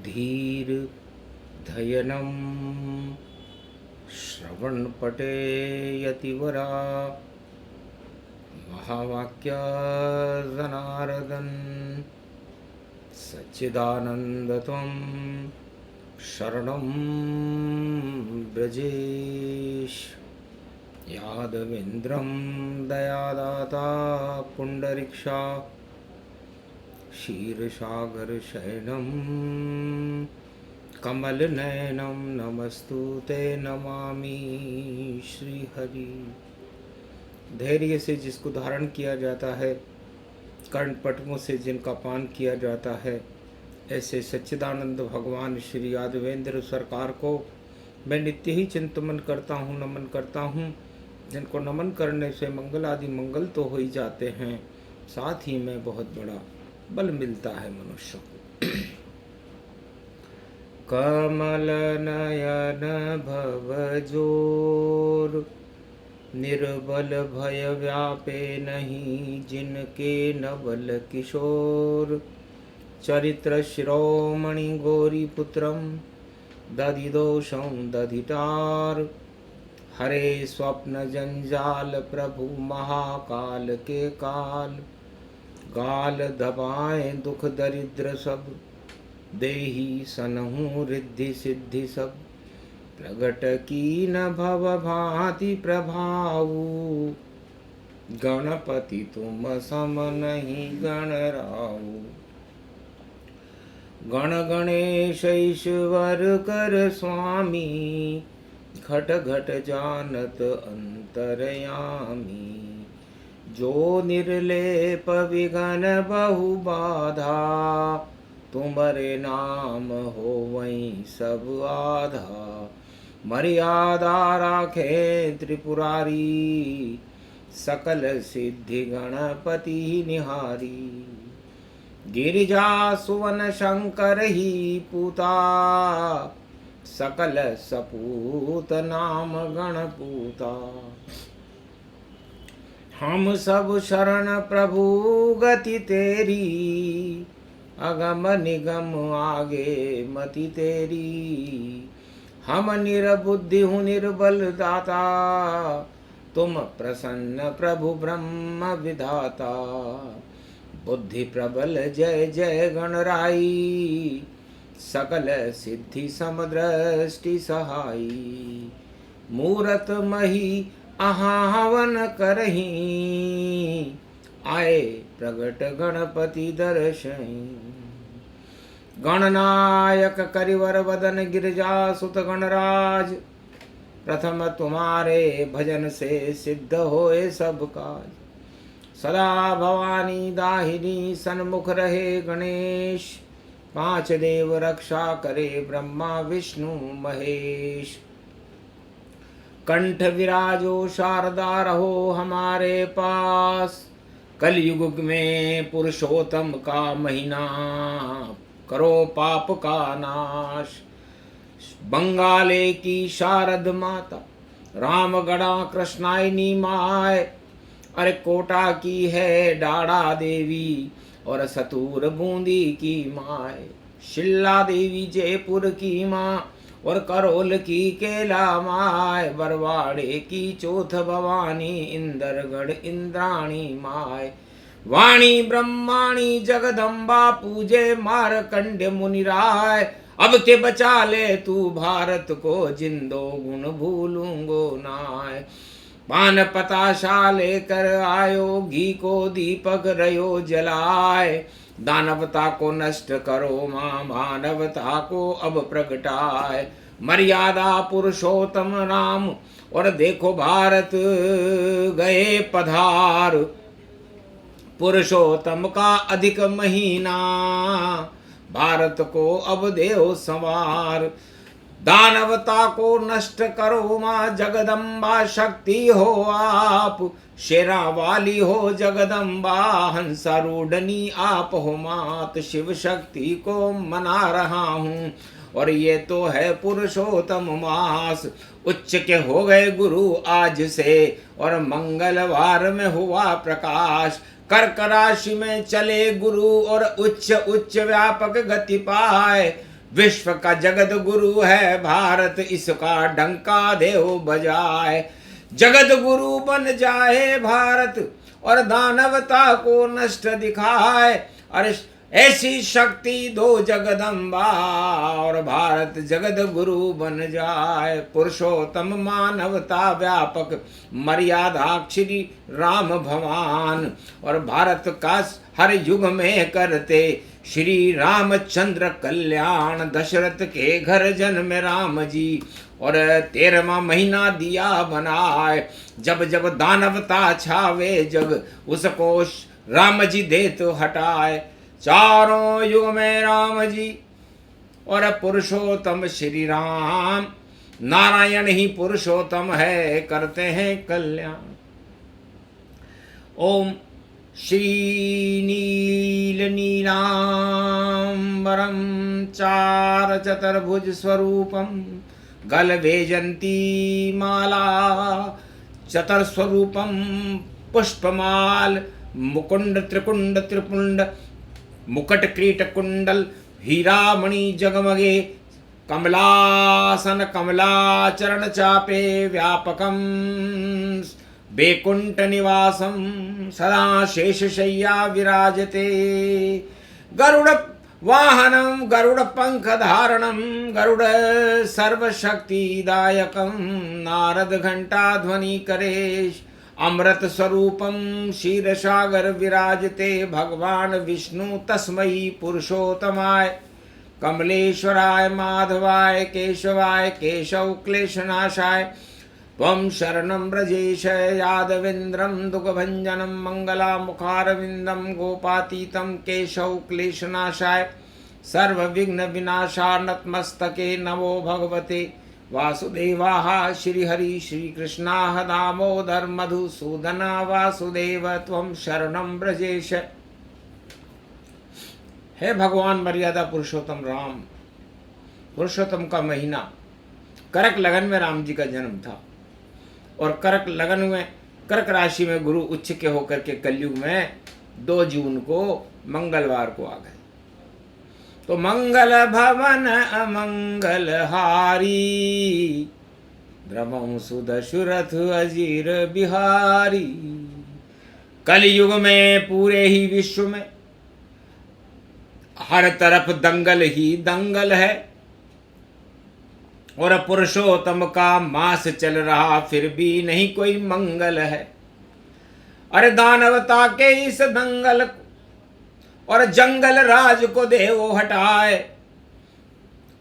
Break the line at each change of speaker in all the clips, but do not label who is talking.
धीर धयनं श्रवणपटे यतिवरा महावाक्या जनार्दन सच्चिदानन्दत्वं शरणं ब्रजेश यादवेन्द्रं दयादाता पुण्डरीक्षा क्षीरसागरशयनं कमलनयनं नमस्तुते नमामि श्रीहरि। धैर्य से जिसको धारण किया जाता है, कर्णपटमों से जिनका पान किया जाता है, ऐसे सच्चिदानंद भगवान श्री यादवेंद्र सरकार को मैं नित्य ही चिंतन करता हूँ, नमन करता हूँ। जिनको नमन करने से मंगल आदि मंगल तो हो ही जाते हैं, साथ ही में बहुत बड़ा बल मिलता है मनुष्य को। कमल नयन भव जोर निर्बल भय व्यापे नहीं, जिनके नवल किशोर चरित्र शिरोमणि गौरी पुत्रम दधिदोषं दधितार। हरे स्वप्न जंजाल प्रभु महाकाल के काल, गाल दबाए दुख दरिद्र सब, देही सनहु रिद्धि सिद्धि सब। प्रगट की न भव भांति प्रभाऊ, गणपति तुम सम नहीं गण राऊ। गण गणेश ईश्वर कर स्वामी, घट घट जानत अंतरयामी। जो निर्लेप विघन बहु बाधा, तुम्हारे नाम हो वहीं सब आधा। मर्यादा राखे त्रिपुरारी, सकल सिद्धि गणपति निहारी। गिरिजा सुवन शंकर ही पूता, सकल सपूत नाम गणपूता। हम सब शरण प्रभु गति तेरी, अगम निगम आगे मति तेरी। हम निरबुद्धि हूँ निर्बल दाता, तुम प्रसन्न प्रभु ब्रह्म विधाता। बुद्धि प्रबल जय जय गणराई, सकल सिद्धि समदृष्टि सहाई। मूरत मही आहावन करही, आए प्रगट गणपति दर्शई। गणनायक करिवर वदन गिरजा सुत गणराज, प्रथम तुम्हारे भजन से सिद्ध होए सब काज। सदा भवानी दाहिनी सन्मुख रहे गणेश, पांच देव रक्षा करे ब्रह्मा विष्णु महेश। कंठ विराजो शारदा रहो हमारे पास, कलयुग में पुरुषोत्तम का महीना, करो पाप का नाश। बंगाले की शारद माता, रामगढ़ा कृष्णायनी माय। अरे कोटा की है डाड़ा देवी, और सतूर बूंदी की माय। शिल्ला देवी जयपुर की माँ, और करोल की केला माय। बरवाड़े की चौथ भवानी, इंदरगढ़ इंद्राणी माय। वाणी ब्रह्माणी जगदम्बा, पूजे मारकंड मुनिराय। अब के बचा ले तू भारत को, जिंदो गुण भूलूंगो नाय। पान पताशा लेकर आयो, घी को दीपक रयो जलाए। दानवता को नष्ट करो माँ, मानवता को अब प्रगटाए। मर्यादा पुरुषोत्तम राम, और देखो भारत गए पधार। पुरुषोत्तम का अधिक महीना, भारत को अब देव संवार। दानवता को नष्ट करो माँ, जगदम्बा शक्ति हो आप। शेरा वाली हो जगदम्बा, हंसारूढ़नी आप हो मात। शिव शक्ति को मना रहा हूँ, और ये तो है पुरुषोत्तम मास। उच्च के हो गए गुरु आज से, और मंगलवार में हुआ प्रकाश। कर्क राशि में चले गुरु, और उच्च उच्च व्यापक गति पाए। विश्व का जगत गुरु है भारत, इसका डंका देव बजाए। जगत गुरु बन जाए भारत और दानवता को नष्ट दिखाए। अरे ऐसी शक्ति दो जगदम्बा और भारत जगत गुरु बन जाए। पुरुषोत्तम मानवता व्यापक मर्यादा श्री राम भगवान और भारत का हर युग में करते श्री रामचंद्र कल्याण। दशरथ के घर जन्म राम जी और 13वां महीना दिया बनाए। जब जब दानवता छावे जग उसको राम जी दे तो हटाए। चारों युग में राम जी और पुरुषोत्तम श्री राम, नारायण ही पुरुषोत्तम है करते हैं कल्याण। ओम श्री नील नीलांबरम चार चतुर्भुज स्वरूपम गलवेजंती माला चतुर्स्वरूपम पुष्पमाल मुकुंड त्रिकुंड त्रिपुंड मुकट क्रीट कुंडल हीरामणि जगमगे कमलासन कमलाचरण चापे व्यापकम बैकुंठ निवासम सदा शेषशय्या विराजते। गरुड़ वाहनम गरुड़ पंख धारणम गरुड़ सर्वशक्तिदायकम नारद घंटा ध्वनि करेश अमृत स्वरूपम क्षीर सागर विराजते। भगवान विष्णु तस्मै पुरुषोत्तमाय कमलेश्वराय माधवाय केशवाय केशव क्लेशनाशाय त्वं शरणं व्रजेश यादवेन्द्रं दुःखभञ्जनं मङ्गलामुखारविन्दं गोपातीतं केशव क्लेशनाशाय सर्वविघ्नविनाशाय नतमस्तके नमो भगवते वासुदेवाः। श्रीहरि श्रीकृष्णाः दामोदर मधुसूदना वासुदेव त्वं शरणं व्रजेश। हे भगवान मर्यादा पुरुषोत्तम राम, पुरुषोत्तम का महीना कर्क लगन में राम जी का जन्म था और कर्क लगन में कर्क राशि में गुरु उच्च के होकर के कलयुग में 2 जून को मंगलवार को आ गए। तो मंगल भवन अमंगल हारी द्रवं सुदशरथ अजीर बिहारी। कलयुग में पूरे ही विश्व में हर तरफ दंगल ही दंगल है और पुरुषोत्तम का मास चल रहा फिर भी नहीं कोई मंगल है। अरे दानवता के इस दंगल और जंगल राज को देवो हटाए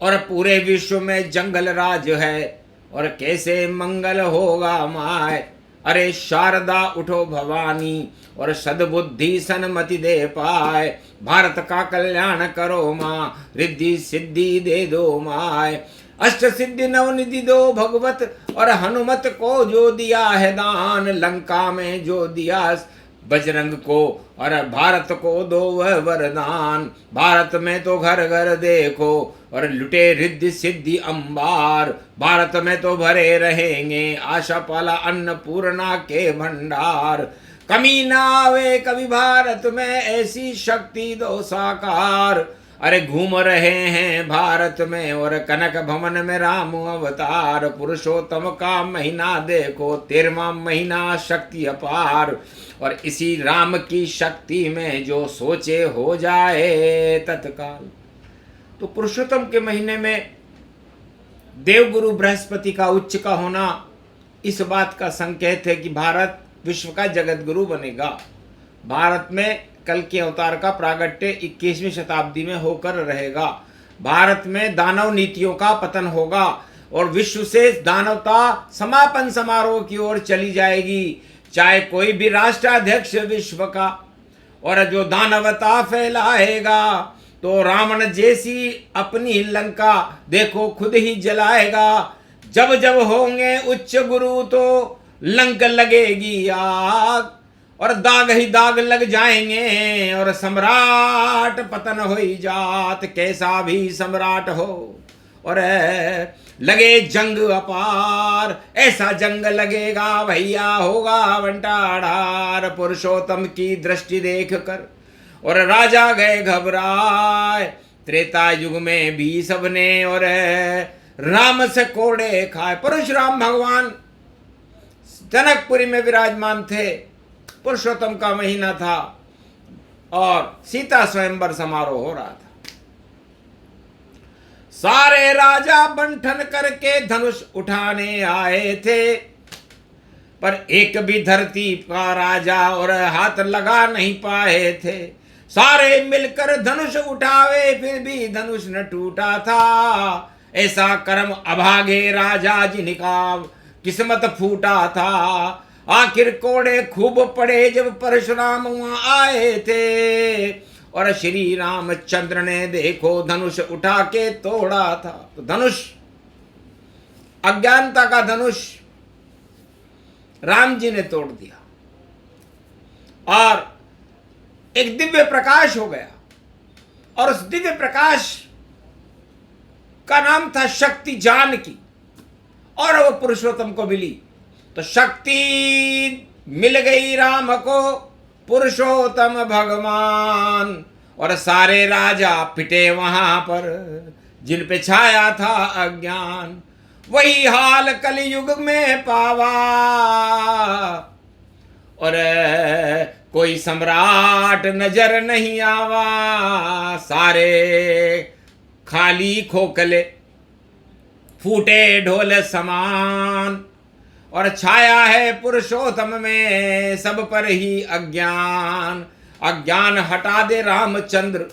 और पूरे विश्व में जंगल राज है और कैसे मंगल होगा माय। अरे शारदा उठो भवानी और सद्बुद्धि सन्मति दे पाए। भारत का कल्याण करो माँ रिद्धि सिद्धि दे दो माय। अष्ट सिद्धि नवनिधि दो भगवत और हनुमत को जो दिया है दान। लंका में जो दिया बजरंग को और भारत को दो वह वरदान। भारत में तो घर घर देखो और लुटे रिद्धि सिद्धि अंबार। भारत में तो भरे रहेंगे आशा पाला अन्नपूर्णा के भंडार। कमी ना आवे कभी भारत में ऐसी शक्ति दो साकार। अरे घूम रहे हैं भारत में और कनक भवन में राम अवतार। पुरुषोत्तम का महीना देखो 13वां महीना शक्ति अपार और इसी राम की शक्ति में जो सोचे हो जाए तत्काल। तो पुरुषोत्तम के महीने में देवगुरु बृहस्पति का उच्च का होना इस बात का संकेत है कि भारत विश्व का जगत गुरु बनेगा। भारत में कल के अवतार का प्रागट्य 21वीं शताब्दी में होकर रहेगा। भारत में दानव नीतियों का पतन होगा और विश्व से दानवता समापन समारोह की ओर चली जाएगी। चाहे कोई भी राष्ट्राध्यक्ष विश्व का और जो दानवता फैलाएगा तो रावण जैसी अपनी लंका देखो खुद ही जलाएगा। जब जब होंगे उच्च गुरु तो लंक लगेगी आग और दाग ही दाग लग जाएंगे और सम्राट पतन हो ही जात। कैसा भी सम्राट हो और लगे जंग अपार ऐसा जंग लगेगा भैया होगा बंटाढ़ार। पुरुषोत्तम की दृष्टि देख कर और राजा गए घबराए। त्रेता युग में भी सबने और राम से कोड़े खाए। परशुराम भगवान जनकपुरी में विराजमान थे, पुरुषोत्तम का महीना था और सीता स्वयंवर समारोह हो रहा था। सारे राजा बंठन करके धनुष उठाने आए थे, पर एक भी धरती का राजा और हाथ लगा नहीं पाए थे। सारे मिलकर धनुष उठावे फिर भी धनुष न टूटा था। ऐसा कर्म अभागे राजा जिनका किस्मत फूटा था। आखिर कोड़े खूब पड़े जब परशुराम वहां आए थे, और श्री रामचंद्र ने देखो धनुष उठा के तोड़ा था। तो धनुष, अज्ञानता का धनुष राम जी ने तोड़ दिया और एक दिव्य प्रकाश हो गया, और उस दिव्य प्रकाश का नाम था शक्ति जानकी, और वो पुरुषोत्तम को मिली। तो शक्ति मिल गई राम को, पुरुषोत्तम भगवान, और सारे राजा पिटे वहां पर जिन पे छाया था अज्ञान। वही हाल कलयुग में पावा, और कोई सम्राट नजर नहीं आवा। सारे खाली खोखले फूटे ढोल समान, और छाया है पुरुषोत्तम में सब पर ही अज्ञान। अज्ञान हटा दे रामचंद्र,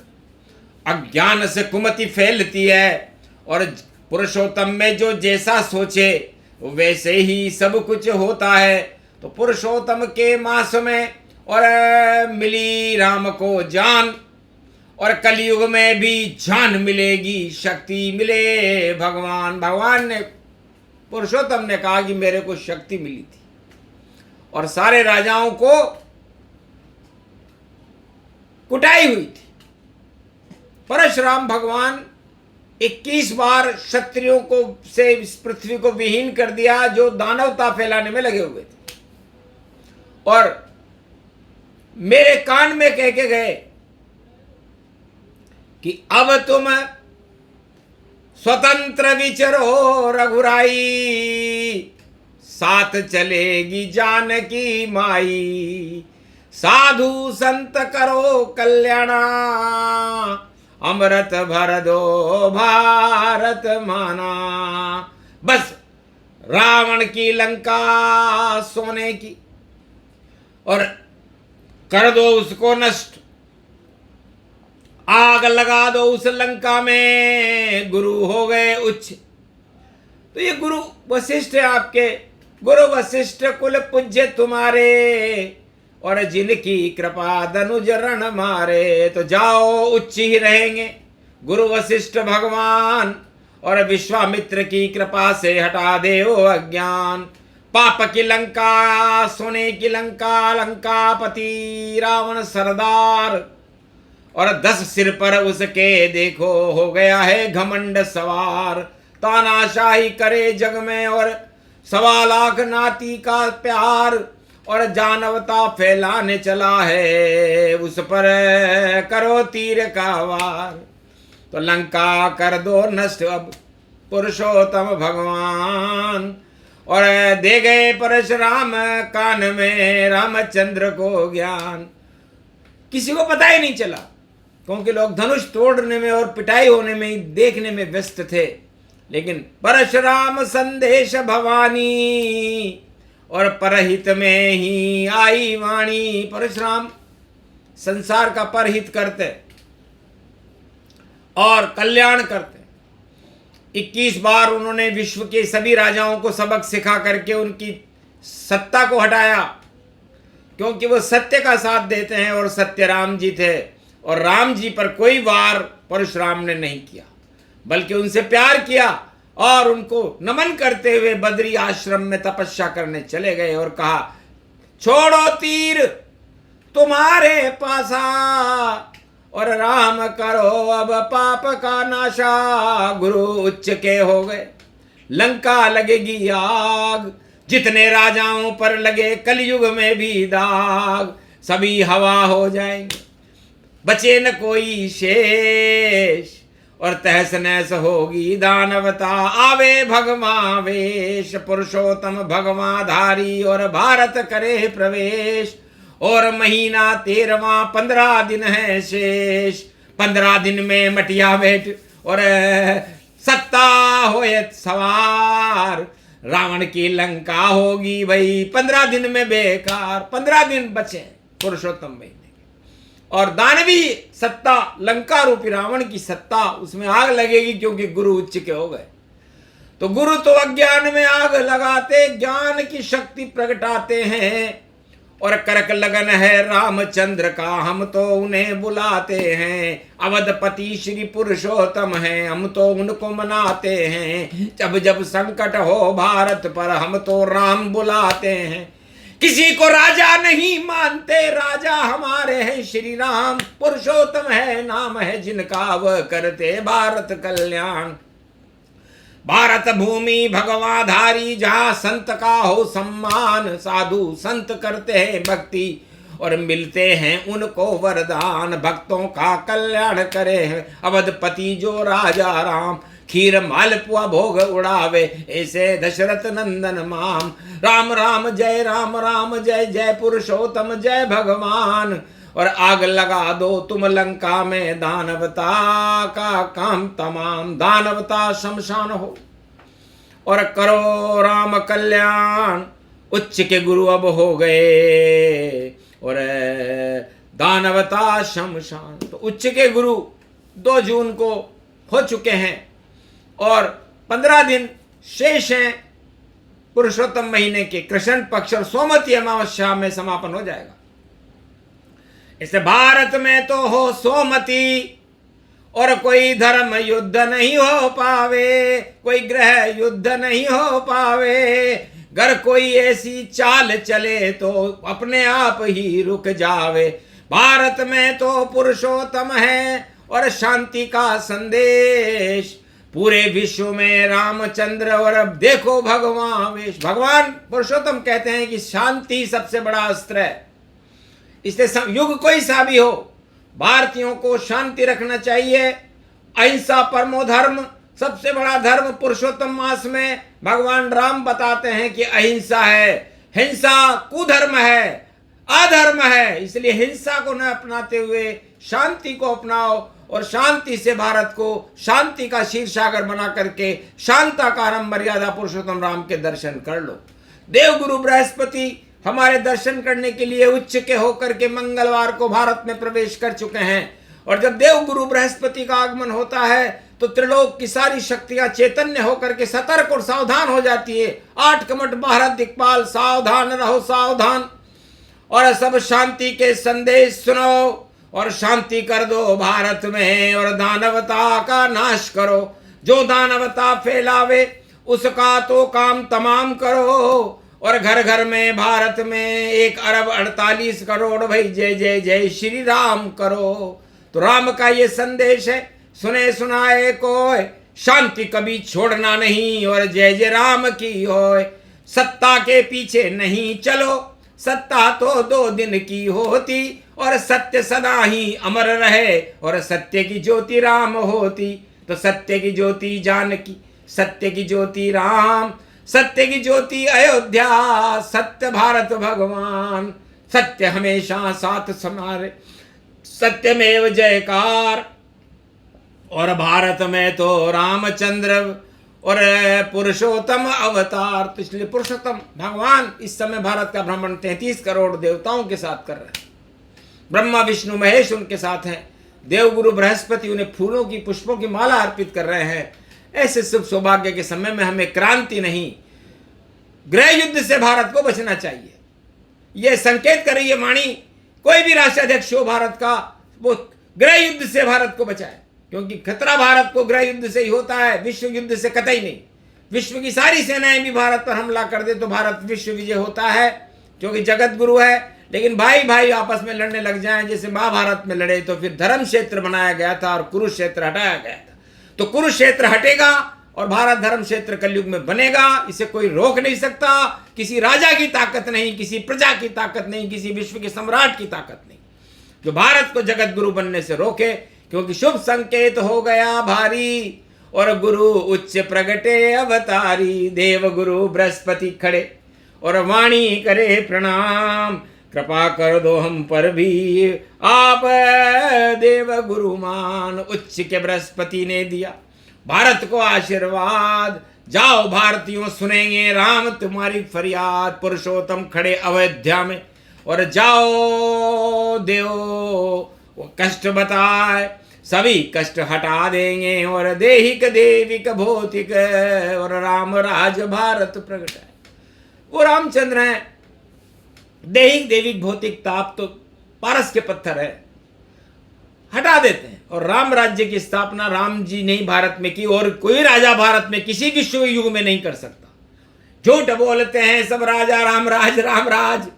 अज्ञान से कुमति फैलती है, और पुरुषोत्तम में जो जैसा सोचे वैसे ही सब कुछ होता है। तो पुरुषोत्तम के मास में और मिली राम को जान, और कलयुग में भी जान मिलेगी, शक्ति मिले भगवान। भगवान ने, पुरुषोत्तम ने कहा कि मेरे को शक्ति मिली थी, और सारे राजाओं को कुटाई हुई थी। परशुराम भगवान 21 बार क्षत्रियों को से इस पृथ्वी को विहीन कर दिया, जो दानवता फैलाने में लगे हुए थे, और मेरे कान में कह के गए कि अब तुम स्वतंत्र विचरो रघुराई, साथ चलेगी जानकी माई। साधु संत करो कल्याणा, अमृत भर दो भारत माना। बस रावण की लंका सोने की, और कर दो उसको नष्ट, आग लगा दो उस लंका में। गुरु हो गए उच्च। तो ये गुरु वशिष्ठ है आपके, गुरु वशिष्ठ कुल पूज्य तुम्हारे, और जिनकी कृपा धनुज रण मारे। तो जाओ उच्च ही रहेंगे गुरु वशिष्ठ भगवान, और विश्वामित्र की कृपा से हटा दे वो अज्ञान। पाप की लंका, सोने की लंका, लंकापति रावण सरदार, और 10 सिर पर उसके देखो हो गया है घमंड सवार। तानाशाही करे जग में और 1.25 लाख नाती का प्यार, और जानवता फैलाने चला है, उस पर करो तीर का वार। तो लंका कर दो नष्ट अब पुरुषोत्तम भगवान, और दे गए परशुराम कान में रामचंद्र को ज्ञान। किसी को पता ही नहीं चला, क्योंकि लोग धनुष तोड़ने में और पिटाई होने में देखने में व्यस्त थे। लेकिन परशुराम संदेश भवानी, और परहित में ही आई वाणी। परशुराम संसार का परहित करते और कल्याण करते। 21 बार उन्होंने विश्व के सभी राजाओं को सबक सिखा करके उनकी सत्ता को हटाया, क्योंकि वो सत्य का साथ देते हैं, और सत्य राम जी थे। और राम जी पर कोई वार परशुराम ने नहीं किया, बल्कि उनसे प्यार किया, और उनको नमन करते हुए बद्री आश्रम में तपस्या करने चले गए, और कहा छोड़ो तीर तुम्हारे पासा, और राम करो अब पाप का नाशा। गुरु उच्च के हो गए, लंका लगेगी आग, जितने राजाओं पर लगे कलयुग में भी दाग। सभी हवा हो जाएंगे, बचे न कोई शेष। और तहस नहस होगी दानवता। आवे भगवावेश पुरुषोत्तम भगवाधारी और भारत करे प्रवेश। और महीना 13वां 15 दिन है शेष। 15 दिन में मटिया बैठ और सत्ता होए सवार। रावण की लंका होगी भाई 15 दिन में बेकार। 15 दिन बचे पुरुषोत्तम महीने और दानवी सत्ता लंका रूपी रावण की सत्ता उसमें आग लगेगी, क्योंकि गुरु उच्च के हो गए। तो गुरु तो अज्ञान में आग लगाते ज्ञान की शक्ति प्रगटाते हैं। और करक लगन है रामचंद्र का हम तो उन्हें बुलाते हैं। अवधपति श्री पुरुषोत्तम है हम तो उनको मनाते हैं। जब जब संकट हो भारत पर हम तो राम बुलाते हैं। किसी को राजा नहीं मानते राजा हमारे हैं श्री राम। पुरुषोत्तम है नाम है जिनका वह करते भारत कल्याण। भारत भूमि भगवाधारी जहाँ संत का हो सम्मान। साधु संत करते हैं भक्ति और मिलते हैं उनको वरदान। भक्तों का कल्याण करे हैं अवधपति जो राजा राम। खीर मालपुआ भोग उड़ावे ऐसे दशरथ नंदन माम। राम राम राम जय जय पुरुषोत्तम जय भगवान। और आग लगा दो तुम लंका में दानवता का काम तमाम। दानवता शमशान हो और करो राम कल्याण। उच्च के गुरु अब हो गए और दानवता शमशान। तो उच्च के गुरु 2 जून को हो चुके हैं और 15 दिन शेष हैं पुरुषोत्तम महीने के कृष्ण पक्ष और सोमवती अमावस्या में समापन हो जाएगा। इस भारत में तो हो सोमती और कोई धर्म युद्ध नहीं हो पावे। कोई ग्रह युद्ध नहीं हो पावे। अगर कोई ऐसी चाल चले तो अपने आप ही रुक जावे। भारत में तो पुरुषोत्तम है और शांति का संदेश। पूरे विश्व में रामचंद्र और अब देखो भगवान पुरुषोत्तम कहते हैं कि शांति सबसे बड़ा अस्त्र है। इसलिए युग कोई सा भी हो भारतीयों को शांति रखना चाहिए। अहिंसा परमो धर्म। सबसे बड़ा धर्म पुरुषोत्तम मास में भगवान राम बताते हैं कि अहिंसा है। हिंसा कुधर्म है अधर्म है। इसलिए हिंसा को न अपनाते हुए शांति को अपनाओ और शांति से भारत को शांति का क्षीरसागर बना करके शांताकारम मर्यादा पुरुषोत्तम राम के दर्शन कर लो। देव गुरु बृहस्पति हमारे दर्शन करने के लिए उच्च के होकर के मंगलवार को भारत में प्रवेश कर चुके हैं। और जब देव गुरु बृहस्पति का आगमन होता है तो त्रिलोक की सारी शक्तियां चैतन्य होकर के सतर्क और सावधान हो जाती है। 8 कमट भारत दिक्पाल सावधान रहो सावधान। और सब शांति के संदेश सुनो और शांति कर दो भारत में और दानवता का नाश करो। जो दानवता फैलावे उसका तो काम तमाम करो। और घर घर में भारत में 1 अरब 48 करोड़ भाई जय जय जय श्री राम करो। तो राम का ये संदेश है सुने सुनाए कोय। शांति कभी छोड़ना नहीं और जय जय राम की होय। सत्ता के पीछे नहीं चलो सत्ता तो 2 दिन की होती। और सत्य सदा ही अमर रहे और सत्य की ज्योति राम होती। तो सत्य की ज्योति जानकी सत्य की ज्योति राम सत्य की ज्योति अयोध्या सत्य भारत भगवान। सत्य हमेशा साथ समारे सत्यमेव जयकार। और भारत में तो रामचंद्र और पुरुषोत्तम अवतार। तो इसलिए पुरुषोत्तम भगवान इस समय भारत का भ्रमण 33 करोड़ देवताओं के साथ कर रहे हैं। ब्रह्मा विष्णु महेश उनके साथ हैं। देवगुरु बृहस्पति उन्हें फूलों की पुष्पों की माला अर्पित कर रहे हैं। ऐसे शुभ सौभाग्य के समय में हमें क्रांति नहीं गृह युद्ध से भारत को बचना चाहिए। यह संकेत कर रही है वाणी कोई भी राष्ट्राध्यक्ष हो भारत का वो गृह युद्ध से भारत को बचाए। क्योंकि खतरा भारत को गृह युद्ध से ही होता है विश्व युद्ध से कतई नहीं। विश्व की सारी सेनाएं भी भारत पर हमला कर दे तो भारत विश्व विजय होता है क्योंकि जगत गुरु है। लेकिन भाई भाई आपस में लड़ने लग जाएं जैसे महाभारत में लड़े तो फिर धर्म क्षेत्र बनाया गया था और कुरुक्षेत्र हटाया गया था। तो कुरुक्षेत्र हटेगा और भारत धर्म क्षेत्र कलयुग में बनेगा। इसे कोई रोक नहीं सकता। किसी राजा की ताकत नहीं किसी प्रजा की ताकत नहीं किसी विश्व के सम्राट की ताकत नहीं जो भारत को जगत गुरु बनने से रोके। क्योंकि शुभ संकेत हो गया भारी और गुरु उच्च प्रगटे अवतारी। देव गुरु बृहस्पति खड़े और वाणी करे प्रणाम, कृपा कर दो हम पर भी आप देव गुरु मान। उच्च के बृहस्पति ने दिया भारत को आशीर्वाद, जाओ भारतीयों सुनेंगे राम तुम्हारी फरियाद। पुरुषोत्तम खड़े अयोध्या में और जाओ देव वो कष्ट बताए, सभी कष्ट हटा देंगे और देहिक देविक भौतिक और राम राज भारत प्रगट है। वो रामचंद्र है। देहिक देविक भौतिक ताप तो पारस के पत्थर है, हटा देते हैं। और राम राज्य की स्थापना राम जी ने ही भारत में की और कोई राजा भारत में किसी विश्व युग में नहीं कर सकता। झूठ बोलते हैं सब राजा राम राज।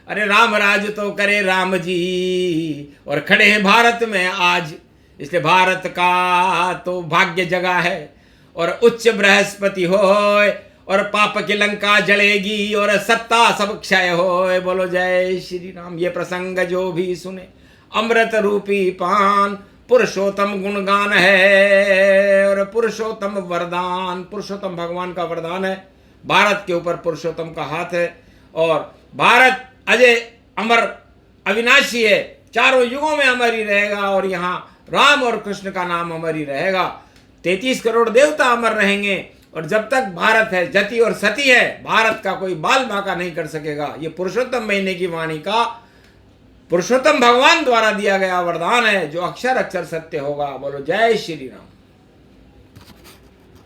अरे राम राज तो करे राम जी और खड़े हैं भारत में आज। इसलिए भारत का तो भाग्य जगा है और उच्च बृहस्पति होए और पाप की लंका जलेगी और सत्ता सब क्षय होए। बोलो जय श्री राम। ये प्रसंग जो भी सुने अमृत रूपी पान, पुरुषोत्तम गुणगान है और पुरुषोत्तम वरदान। पुरुषोत्तम भगवान का वरदान है। भारत के ऊपर पुरुषोत्तम का हाथ है और भारत अजय अमर अविनाशी है, चारों युगों में अमर ही रहेगा और यहाँ राम और कृष्ण का नाम अमर ही रहेगा। 33 करोड़ देवता अमर रहेंगे और जब तक भारत है जति और सती है, भारत का कोई बाल बांका नहीं कर सकेगा। ये पुरुषोत्तम महीने की वाणी का पुरुषोत्तम भगवान द्वारा दिया गया वरदान है जो अक्षर अक्षर सत्य होगा। बोलो जय श्री राम।